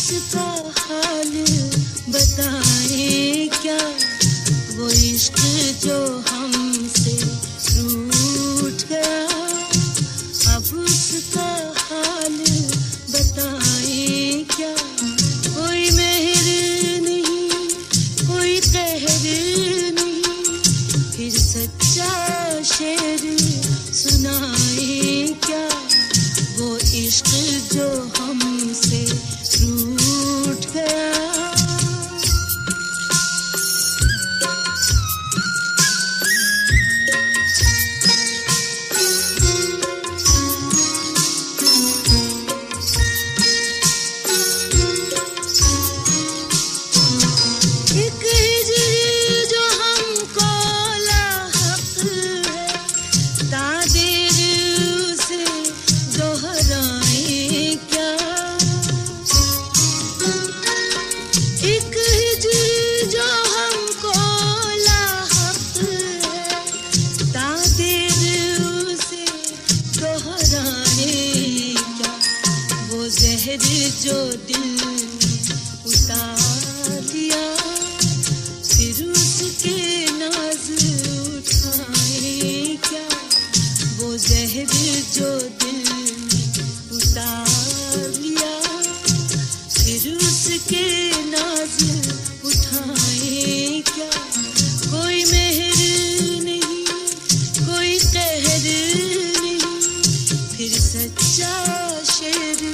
उसका हाल बताएं क्या, वो इश्क जो हमसे रूठ गया, अब उसका हाल बताएं क्या। कोई मेहर नहीं, कोई कहर नहीं, फिर सच्चा शेर सुनाएं क्या, वो इश्क जो हमसे रूठ गया। जो दिल उतार दिया, फिर उसके नाज उठाए क्या, वो जहर जो दिल उतार लिया, फिर उसके नाज उठाए क्या। कोई मेहर नहीं, कोई कहर नहीं, फिर सच्चा शेर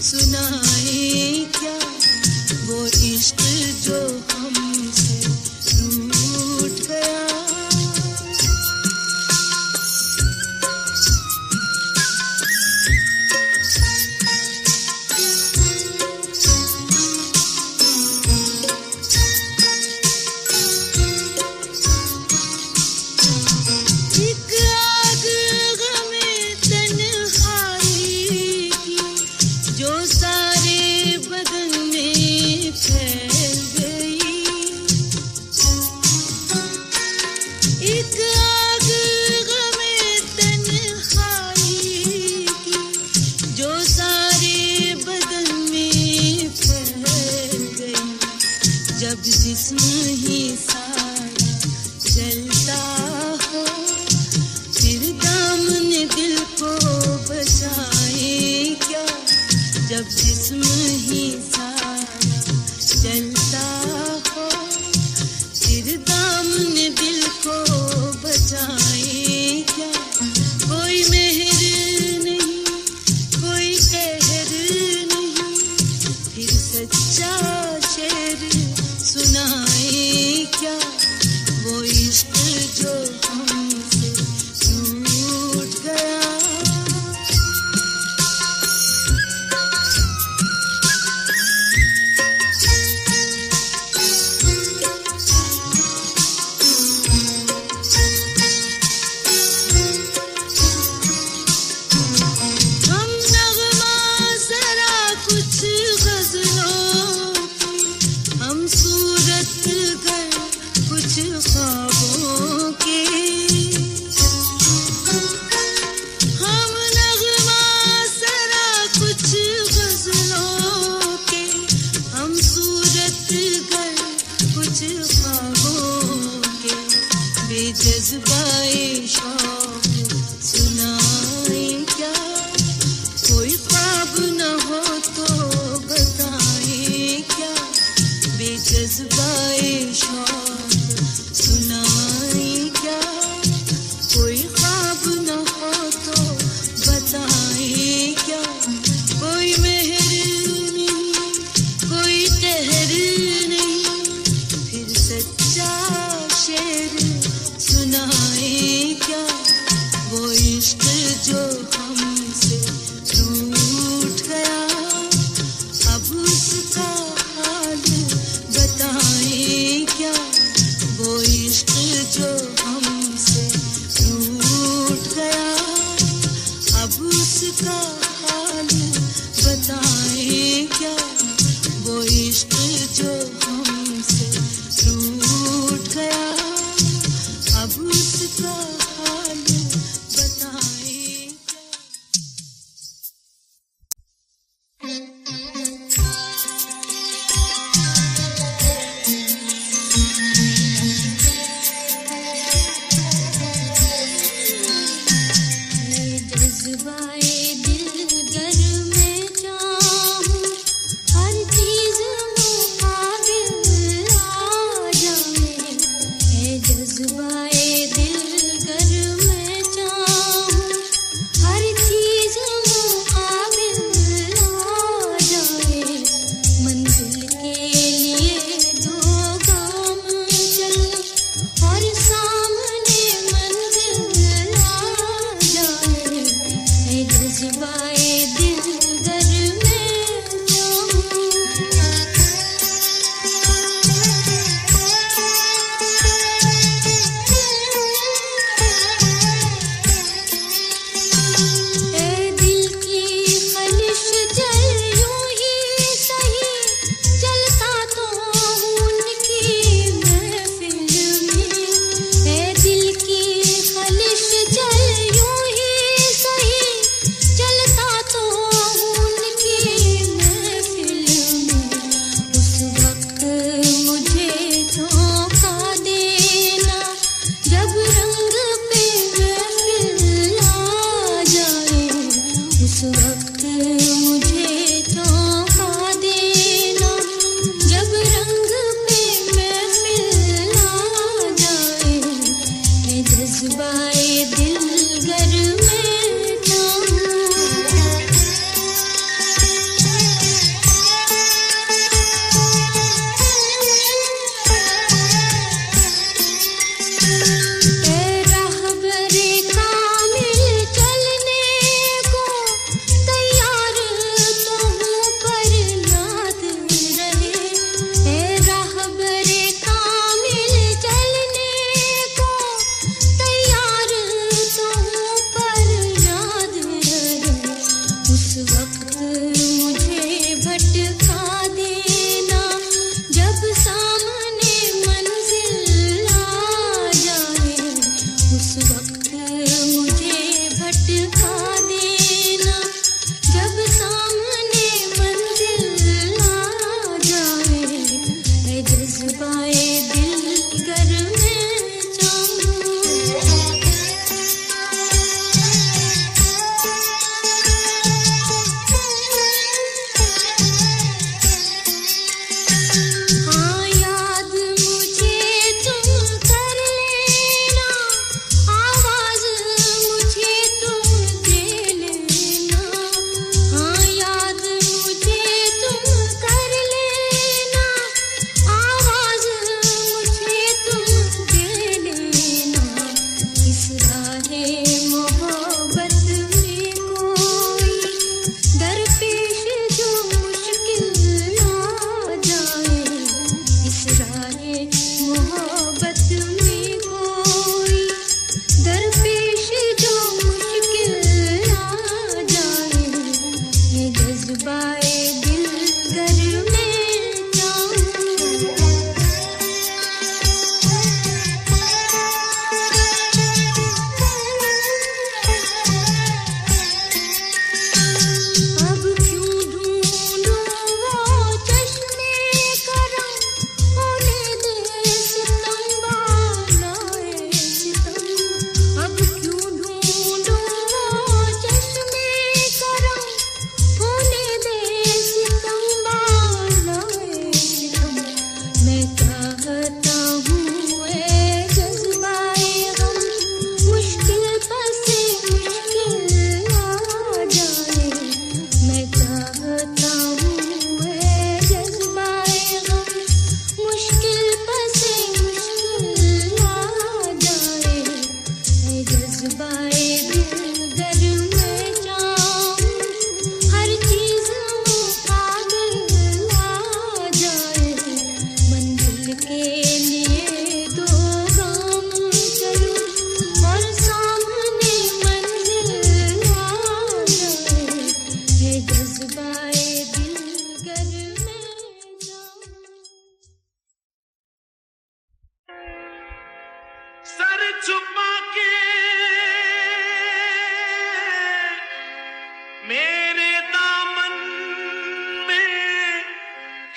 सुनाए क्या, वो इश्क जो हमसे रूठ गया। जब जिस्म ही सारा जलता हो, फिर दामन दिल को बचाए क्या, जब जिस्म ही सारा जलता हो, फिर दामन दिल को बचाए क्या। कोई मेहर नहीं, कोई कहर नहीं, फिर सच्चा शेर सुनाए क्या, वो इश्क जो हमसे रूठ गया। हम नगमा जरा कुछ गजलों की, हम सूरत गर कुछ ख्वाबों के,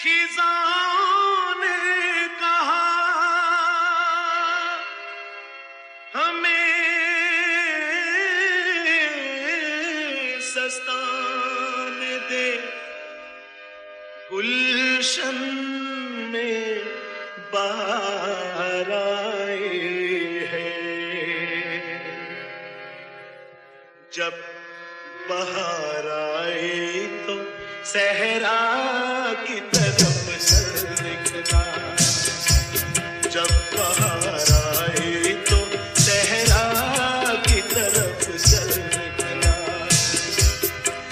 खिज़ां ने कहा हमें सस्ताने दे, गुलशन में बहार आए हैं। जब बहार आए तो सहरा की तरफ सर निकला, जब बहार आए तो सहरा की तरफ सर निकला।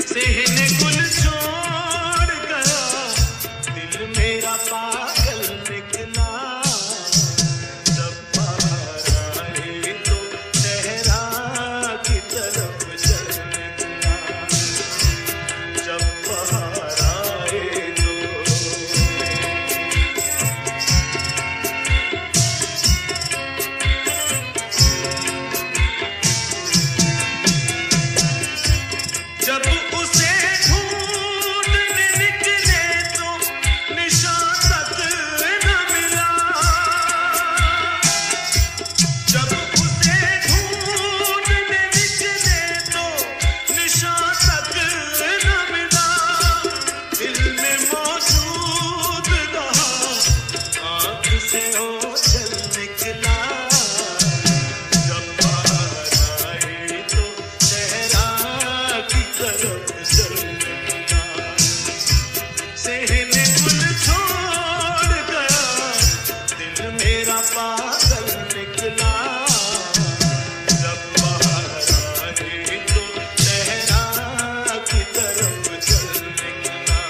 सेहने गुल छोड़ गया, दिल मेरा पागल निकला। जब बहार आए तो सहरा की तरफ सर निकला, जब बहार आए तो। जब उसे ढूंढने निकले तो निशान तक न मिला, जब उसे ढूंढने निकले तो निशान तक न मिला। दिल में मौजूद रहा, आँख से ओझल निकला। जब बाहर आए तो सहरा की तरफ सर निकला। सेहने गुल छोड़ गया, दिल मेरा पागल निकला। जब बाहर आए तो सहरा की तरफ सर निकला।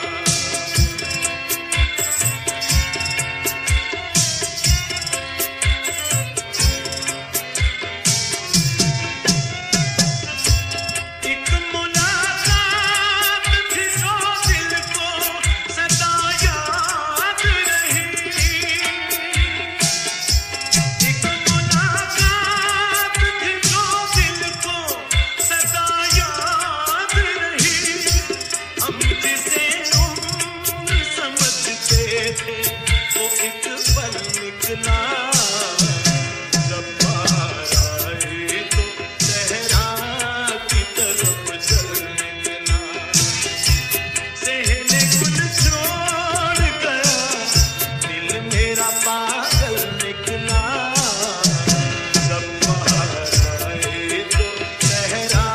एक मुलाकात थी जो दिल को सदा याद रही, एक मुलाकात थी जो दिल को सदा याद रही। हम जिसे उम्र समझते थे वो एक पल निकला। जब बाहर आए तो सहरा की तरफ सर निकला। सेहने गुल छोड़ गया, दिल मेरा पागल निकला। जब बाहर आए तो सहरा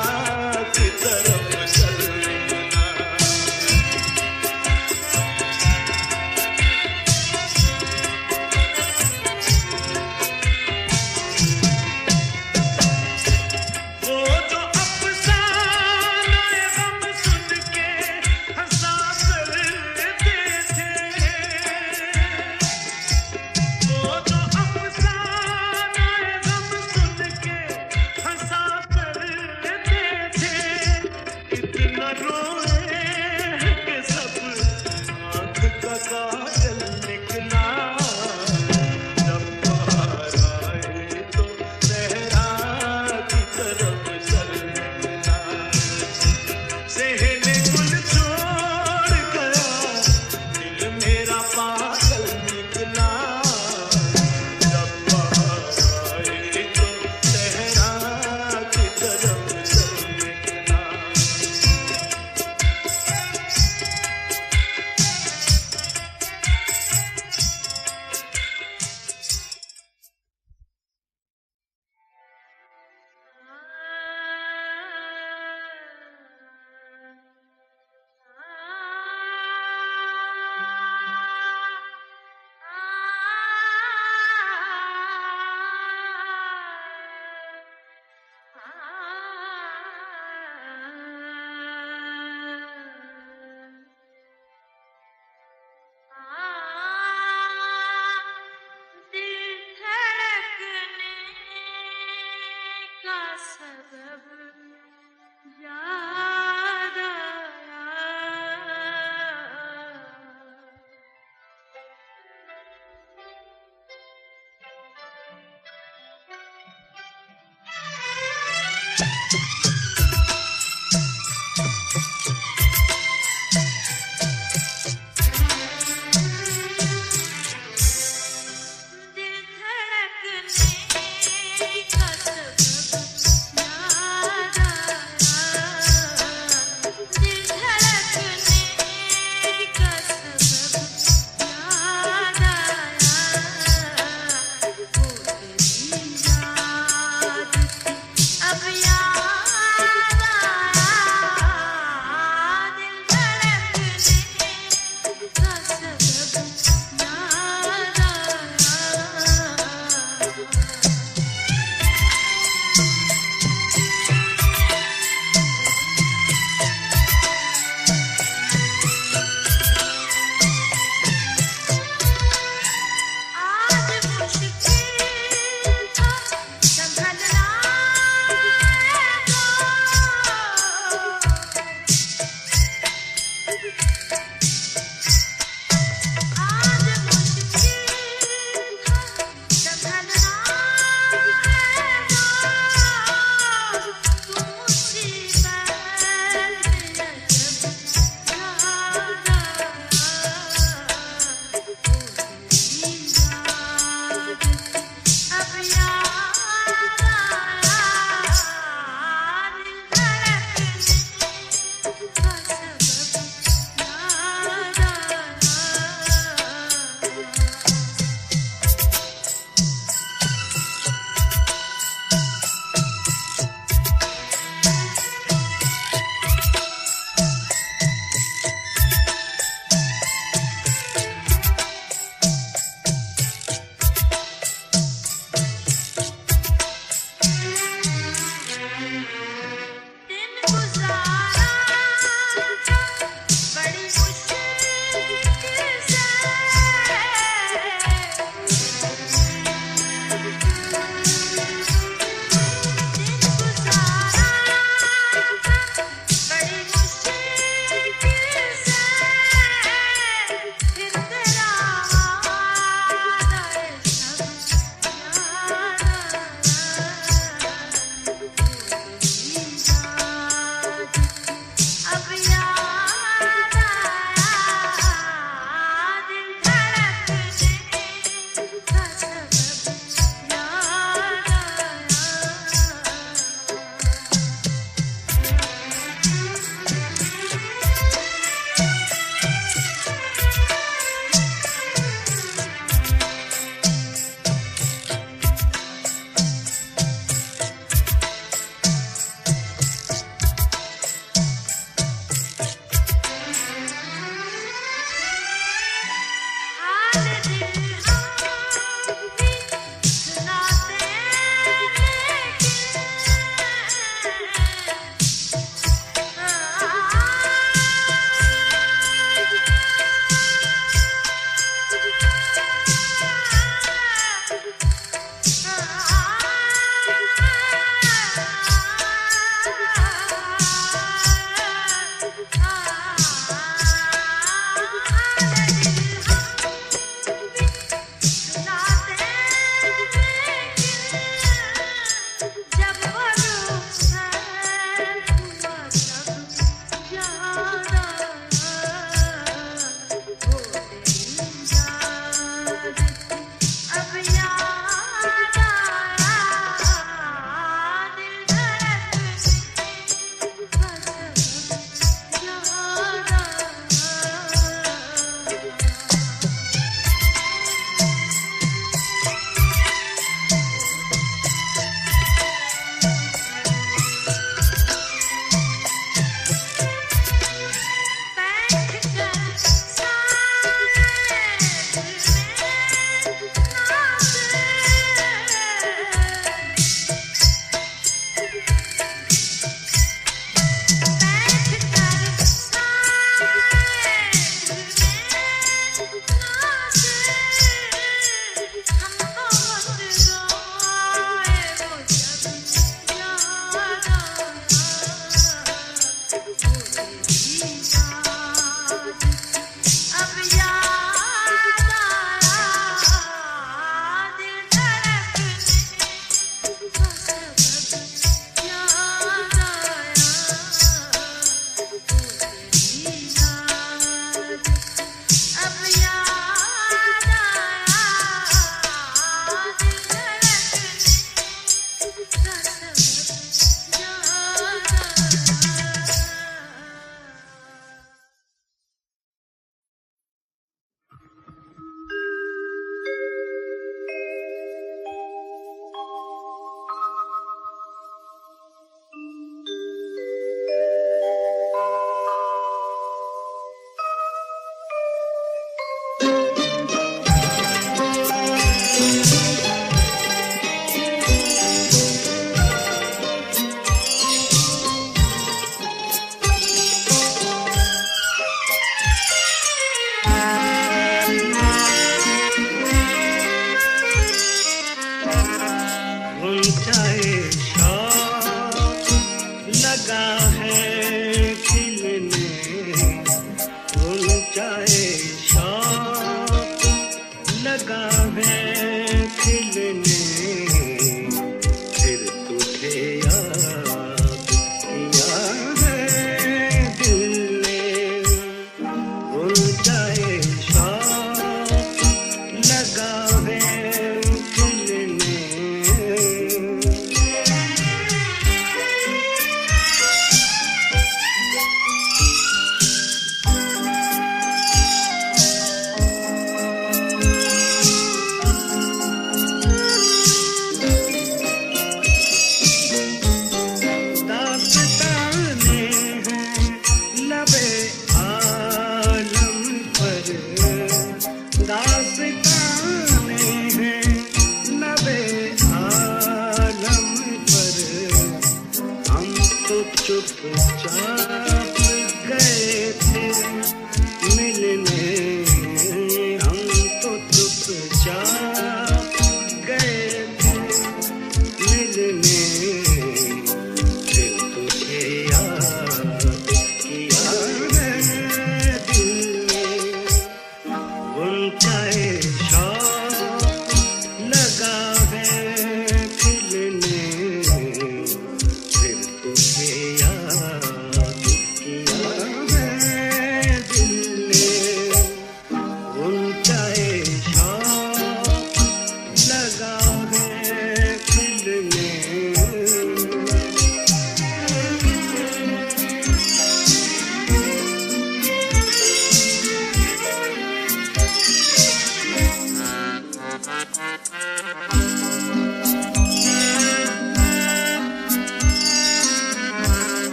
की तरफ सर निकला। वो जो अफसाना गम सुन के हंसा करते थे, वो जो अफसाना गम सुन के हंसा करते थे। इतना रोए कि सब आँख का काजल निकला। जब बाहर आए तो सहरा की तरफ सर निकला। सेहने गुल छोड़ गया, दिल मेरा पागल निकला। जब बाहर आए तो सहरा की तरफ सर निकला।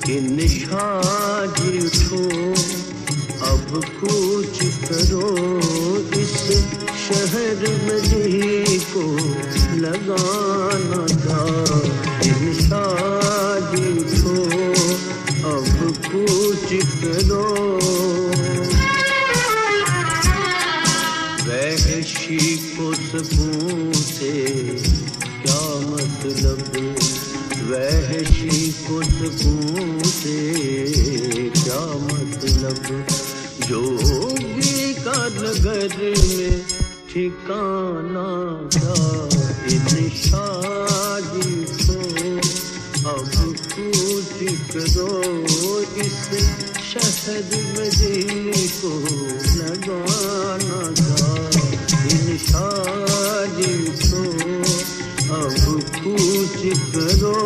कि निशाजी उठो, अब कूच करो, इस शहर में जी को लगाना था। कि निशाजी उठो, अब कूच करो। वहशी को सुकून से क्या मतलब, वहशी को सुकून से क्या मतलब, जोगी का नगर में ठिकाना था। इन शादी को अब कूच करो, इस शहर में जी को लगाना था। इन शादी को अब कूच करो।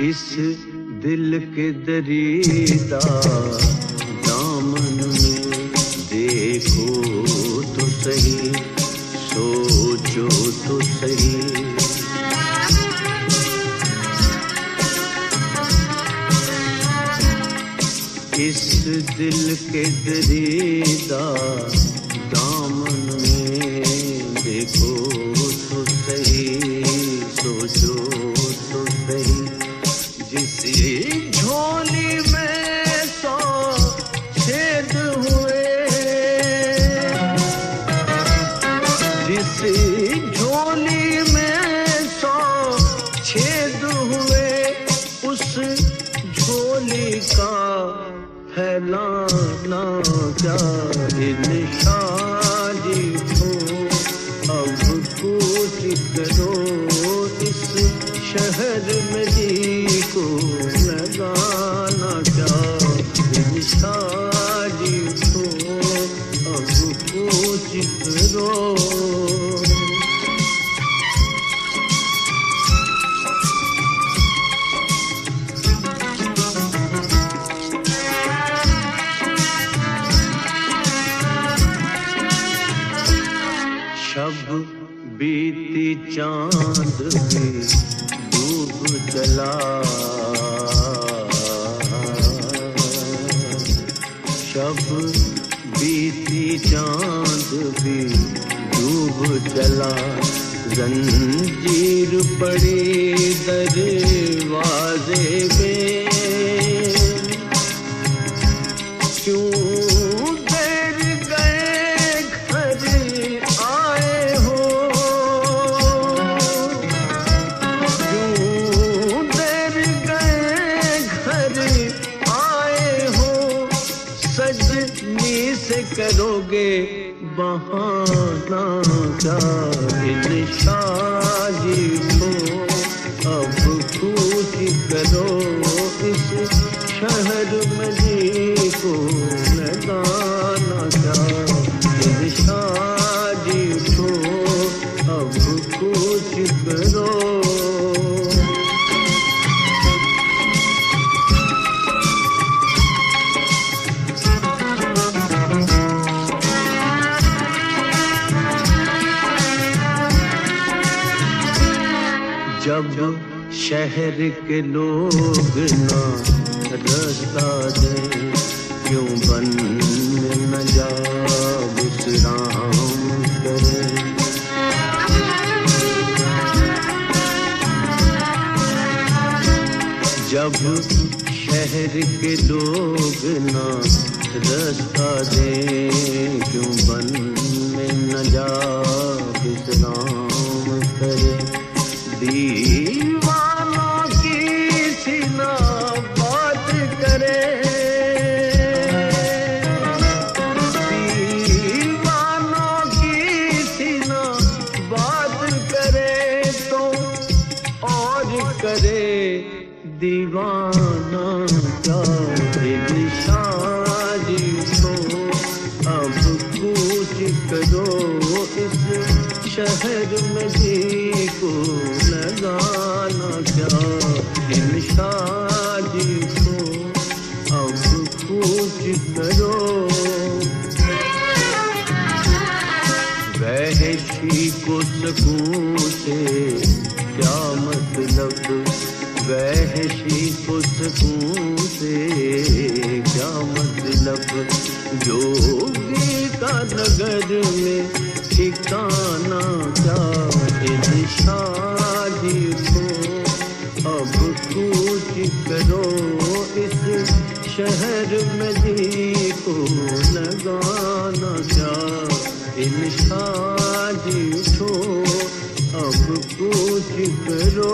इस दिल के दरीदा दामन में देखो तो सही, सोचो तो सही। इस दिल के दरीदा दामन में देखो तो सही, सोचो तो सही। जिस झोली में 100 छेद हुए, जिस झोली में 100 छेद हुए, उस झोली का फैलाना क्या। इन शादी को अब कूच करो, इस शहर में जी को लगाना क्या। इन शादी को अब कूच करो। शब बीती चांद भी डूब चला, शब बीती चांद भी डूब चला। जंजीर पड़ी दरवाजे में, क्यों करोगे बहाना क्या। इन शादी को अब कूच करो, इस शहर में जी को लगाना क्या। इन शादी को अब कूच करो। जब शहर के लोग ना रास्ता दे, क्यों बन न जा विश्राम करे। जब शहर के लोग ना रास्ता दे, क्यों बन न जा विश्राम करे। दीवानों की सीना बात करे, दीवानों की सीना बात करे तो और करे दीवाना क्या। शादी को अब कूच करो, इस शहर में जी को लगाना क्या। इन शादी को सकूं से क्या मतलब, वहशी को सकूं से क्या मतलब, जोगी का नगर में ठिकाना क्या, इन शादी को अब कूच करो, इस शहर में जी को लगाना क्या, इन शादी को अब कूच करो।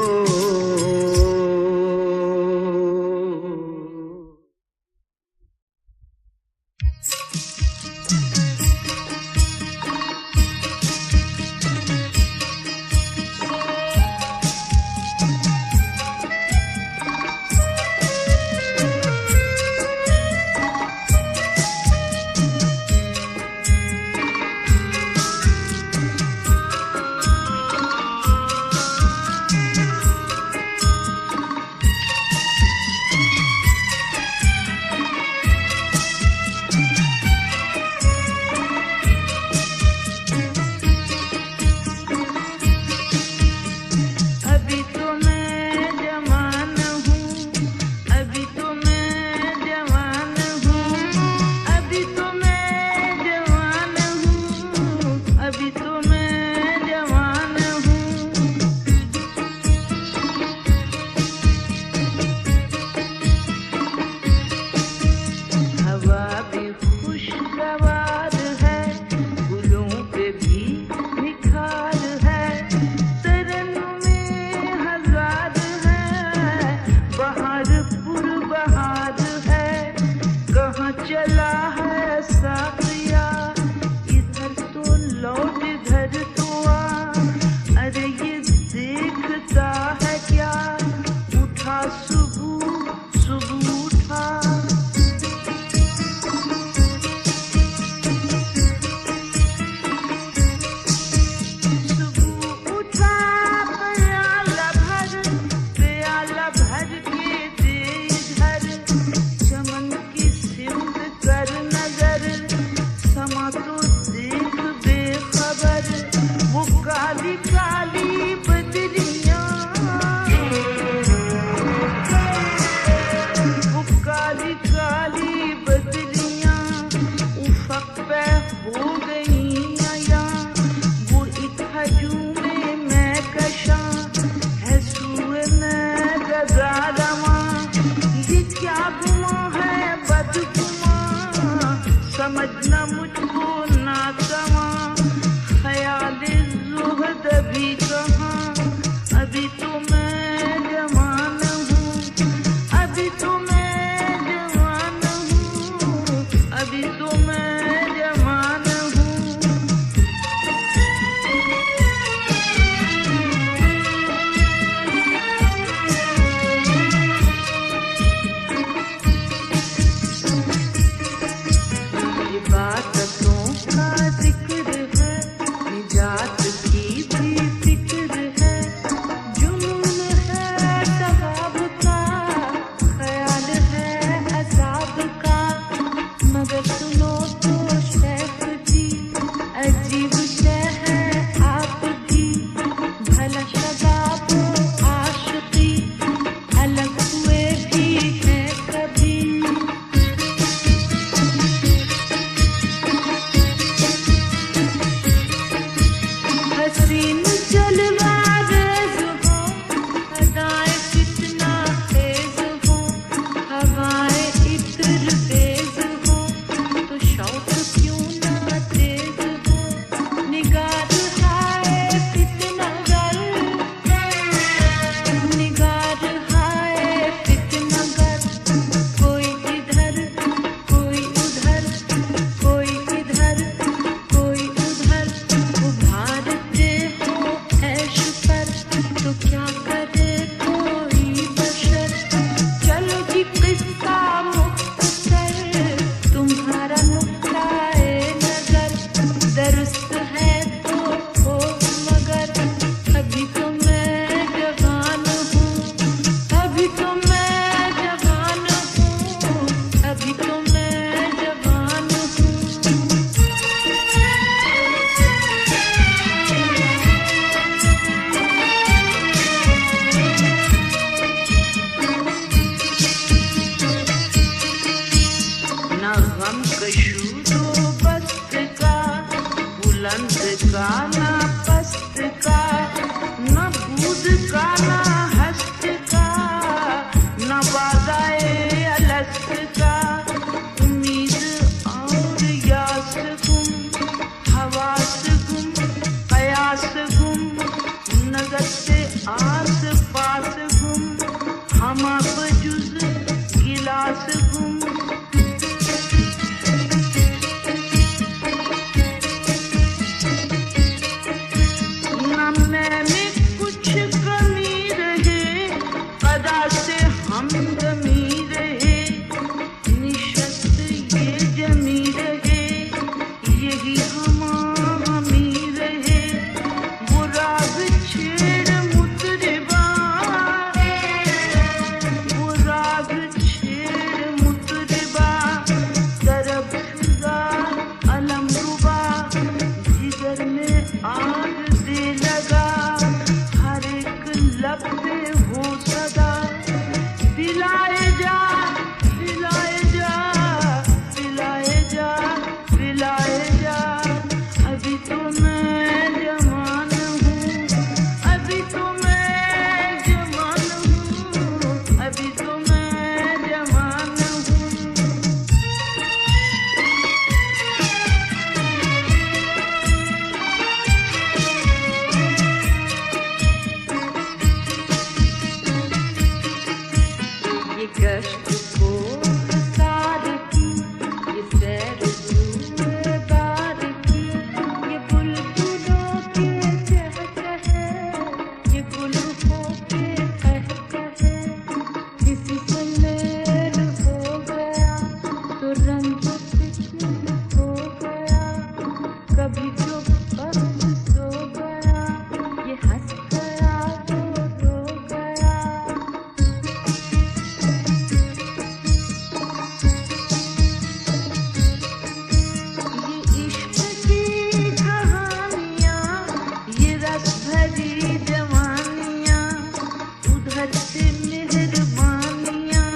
उधर से मेहरबानियाँ,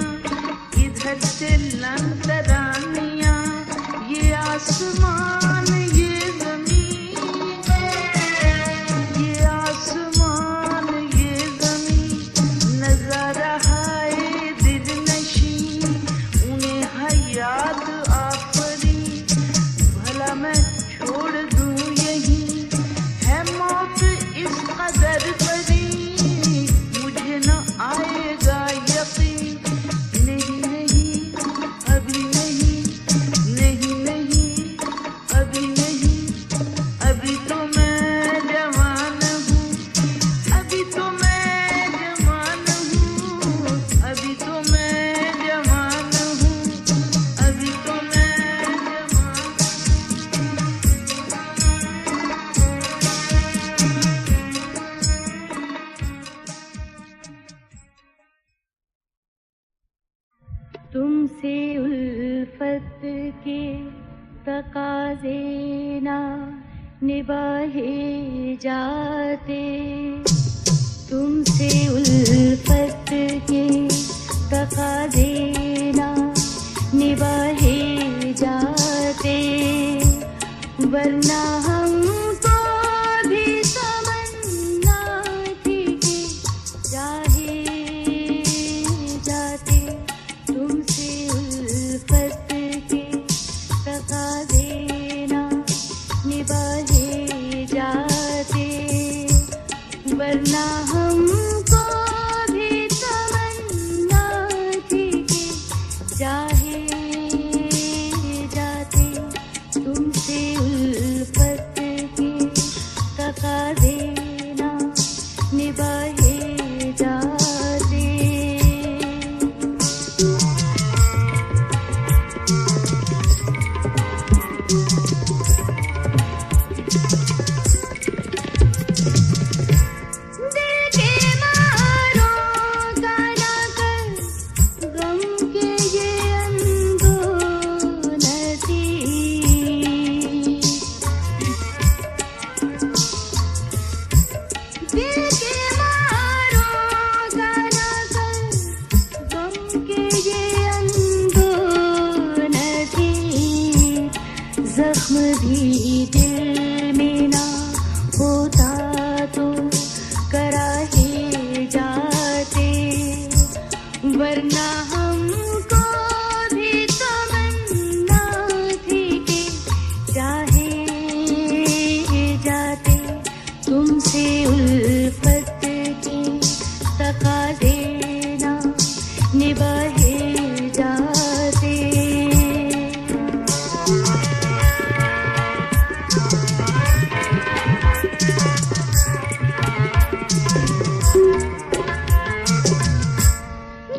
इधर से लंतरानियाँ, ये आसमान ये ज़मीन, ये आसमान ये ज़मीन, नज़ारा है दिल नशीं, उन्हें है याद आफरी, भला मैं छोड़ दूँ यहीं, है मौत इस कदर बड़ी, मुझे न आएगा यकीन, नहीं नहीं अभी नहीं, नहीं नहीं अभी नहीं, अभी तो मैं जवान हूँ, अभी तो मैं जवान हूँ, अभी तो मैं जवान हूँ, अभी तो मैं जवान। तुमसे उल्फत के तकाज़े ना निभाए जाते, तुमसे उल्फत के तकाज़े ना निभाए जाते, वरना हमको भी तमन्ना थी कि चाहे जाते, तुमसे उल्फत के तकाज़े ना निभाए जाते, वरना हमको भी तमन्ना थी कि चाहे जाते, तुमसे उल्फत के तकाज़े ना निभाए जाते। दिल के मारों का ना कर, गम के ये अंदोलती, दिल के मारों का ना कर, गम के ये अंदोलती, जख्म भी दिल में ना होता तो कराहे जाते, वरना हमको भी तमन्ना थी कि चाहे जाते, तुमसे उल्फत के तकाज़े ना निभाए जाते।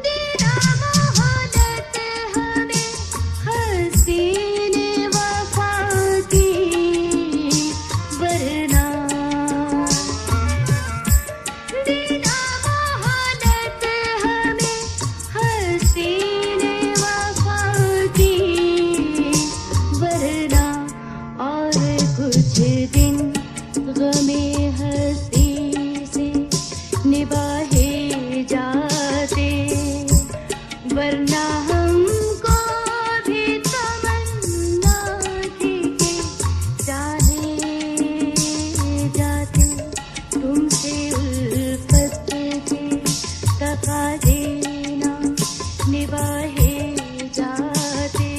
देना मोहब्बत हमें हसीन वफा की, वरना देना मोहब्बत हमें हसीन वफा की, वरना और कुछ दिन गमे हस्ती से निभाए जाते, वरना हमको भी तमन्ना थी कि चाहे जाते, तुमसे उल्फत के तकाज़े ना निभाए जाते।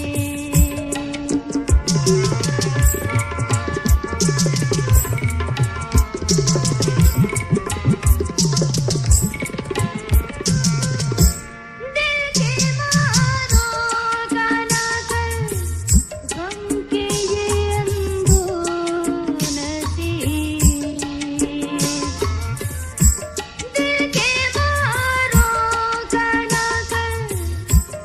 दिल के मारों का ना कर, गम के ये अंदोलती, दिल के मारों का ना कर,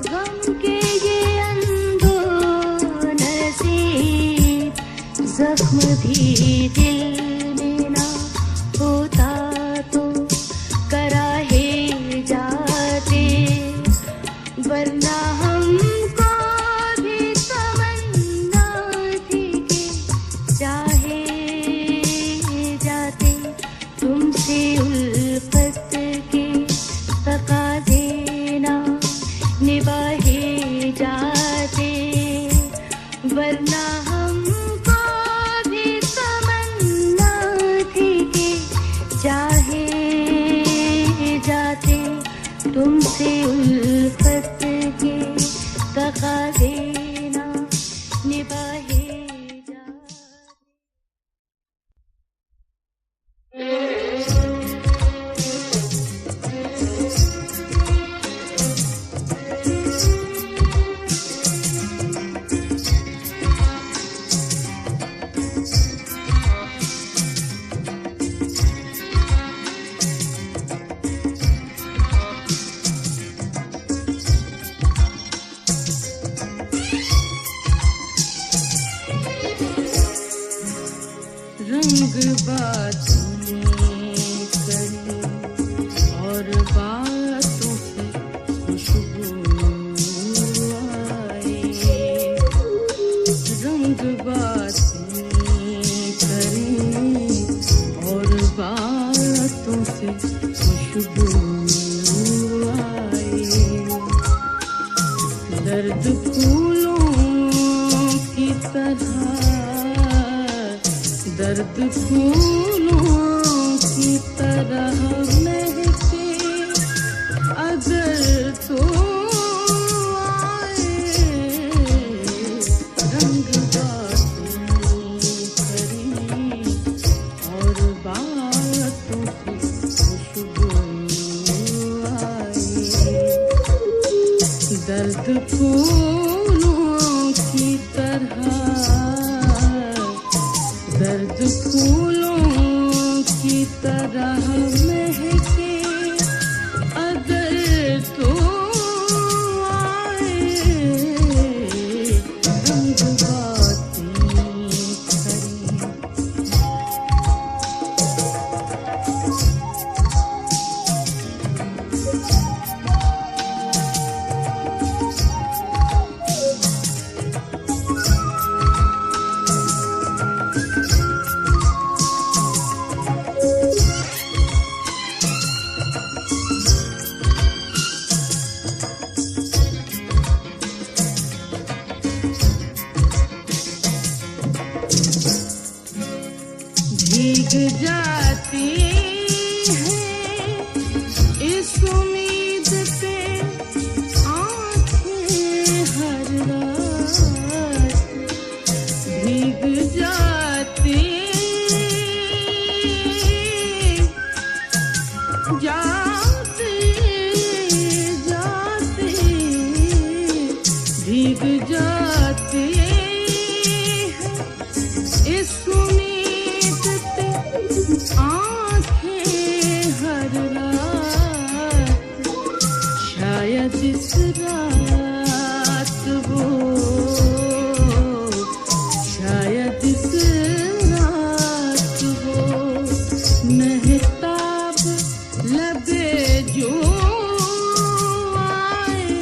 गम के ये अंदोलती, जख्म भी दिल में ना होता तो कराहे जाते, वरना हमको भी तमन्ना थी कि चाहे जाते, तुमसे उल्फत के सर्द फूलों की तरह, सर्द फूलों की तरह महके अगर तो आए, रंग बातें करें। भीग जाती हैं इस उम्मीद पे आँखें हर रात, भीग जाती जाते जाते, भीग जाते इस उम्मीद पे आँखें हर रात, शायद इस रात वो, शायद इस रात वो महताब लबे जो आए,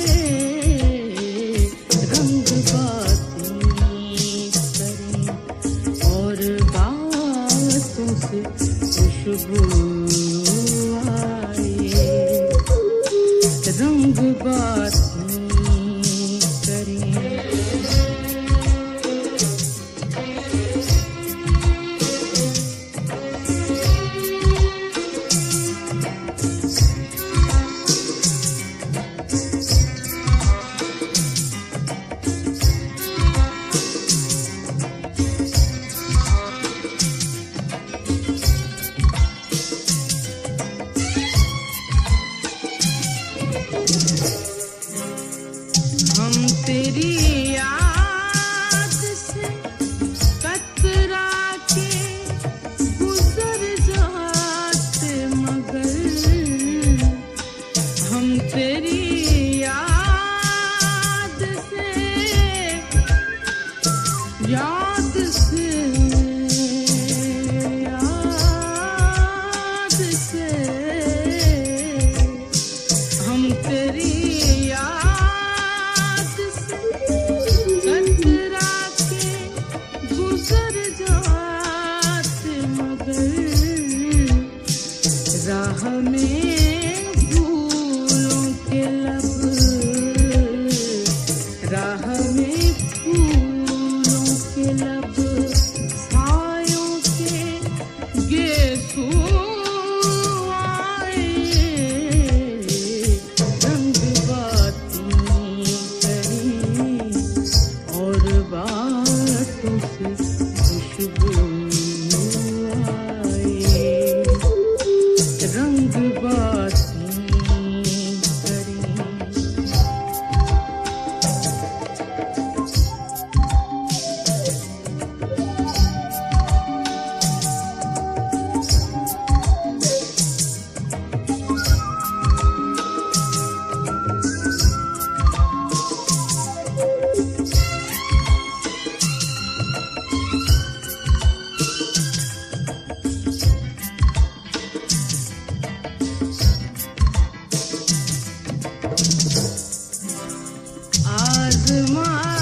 रंग बातें करें और बातों से खुशबू आए, रंग बातें करें। हम तेरी याद से कतरा के गुजर जाते, मगर हम तेरी याद से, याद से, याद से, हम तेरी याद से कतरा के गुजर जाते, मगर राह में फूलों के लब, राह में फूलों के लब, सायों के गेसू आए, रंग बातें करें और बातों से खुशबू आए, रंग बातें करें।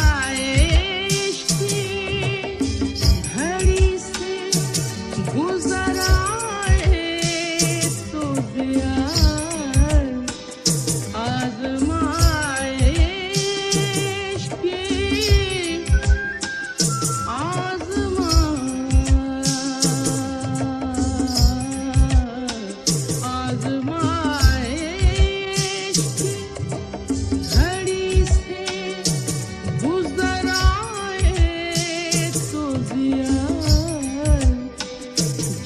आज़माइश की घड़ी से गुज़र आए तो दिया, आज़माइश की आज़माइश की घड़ी से गुज़र आए तो दिया,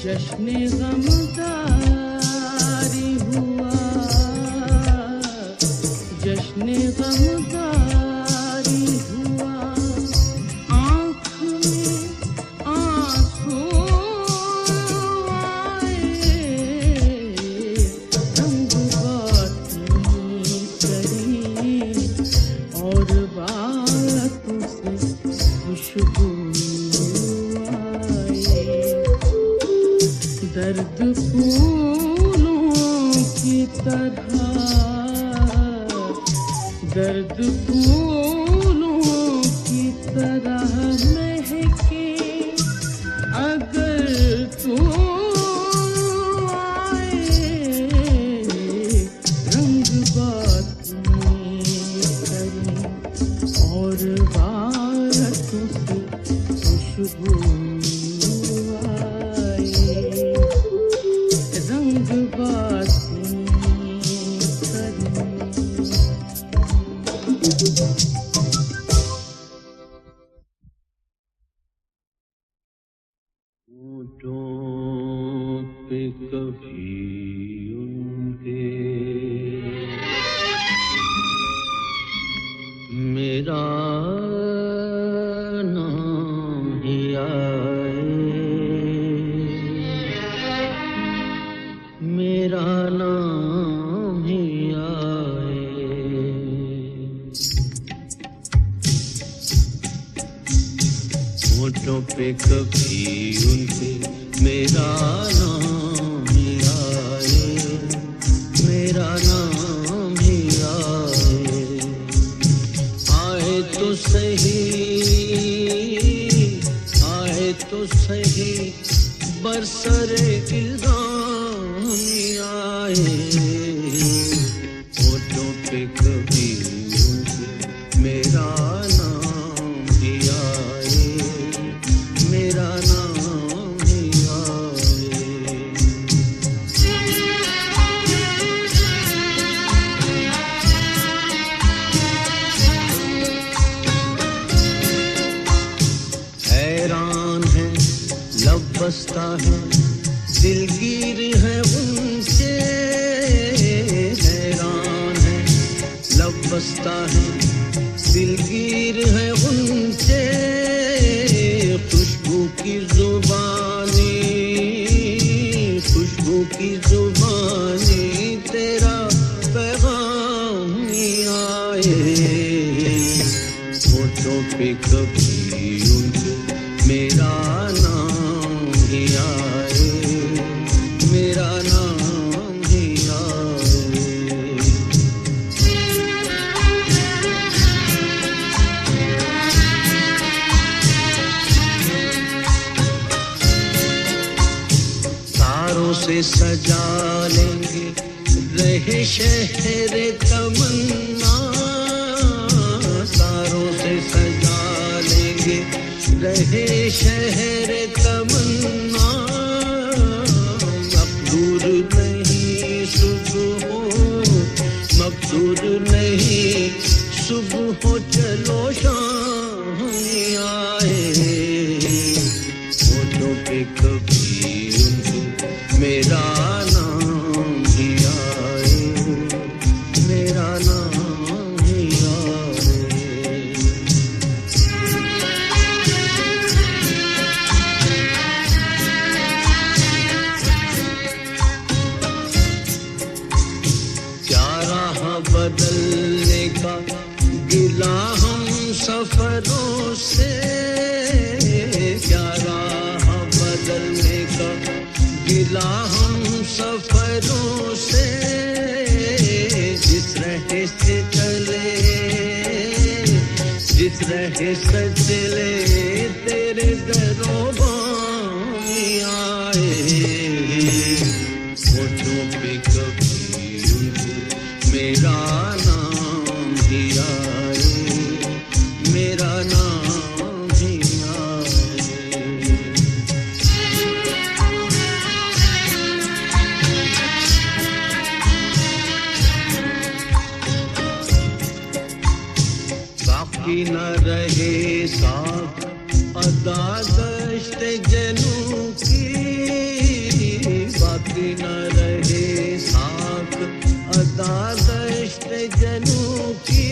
जश्न गमदारी हुआ, जश्न गमदारी तरह दर्द फूलों की तरह महके अगर तू आए रंग बात करें और बातों से खुशबू आए रंग बात होठों पे कभी उनके मेरा नाम ही आए, मेरा नाम ही आए। होठों पे कभी उनके मेरा नाम ही आए, मेरा नाम ही आए। आए तो सही बरसरे इल्जाम ही आए। होठों पे कभी उनके मेरा नाम ही आए, मेरा नाम ही आए। हैरान है लब बसता है दिलगीर है उनसे, हैरान है लब बसता है दिलगीर है उनसे। खुशबू की जुबानी तेरा पैगाम ही आए। होठों पे कभी उनके मेरा नाम ही आए, मेरा नाम ही आए। तारों से सजा लेंगे रहे शहर तमन्ना, तारों से सजा लेंगे रहे शहर तमन्ना। मकदूर नहीं सुबह हो, मकदूर नहीं सुबह हो, चलो शाम आए। होठों पे कभी उनके मेरा नाम ही आए, मेरा नाम ही आए। बदलने का गिला हम सफरों से, क्या राह बदलने का गिला हम सफरों से। जिस रहे से चले, जिस रहे से चले तेरे दरोबार आए। होठों पे कभी उनके मेरा नाम ही आए, मेरा नाम ही आए। बाकी न रहे साथ अदा गश्त जनू की, बाकी न रहे साथ अदा गश्त जनू की।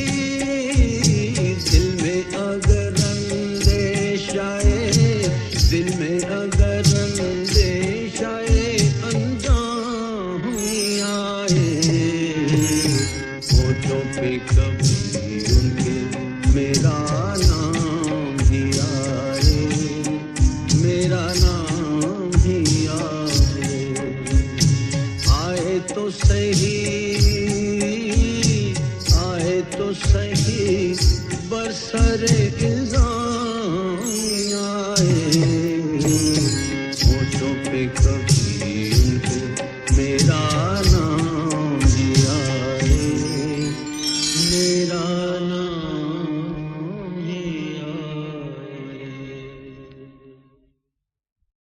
दिल में अगर अंदेश आए, दिल में अगर अंदेश आए, अंजाम आए। होठों पे कभी उनके मेरा नाम ही आए, मेरा नाम ही आए। आए तो सही सारे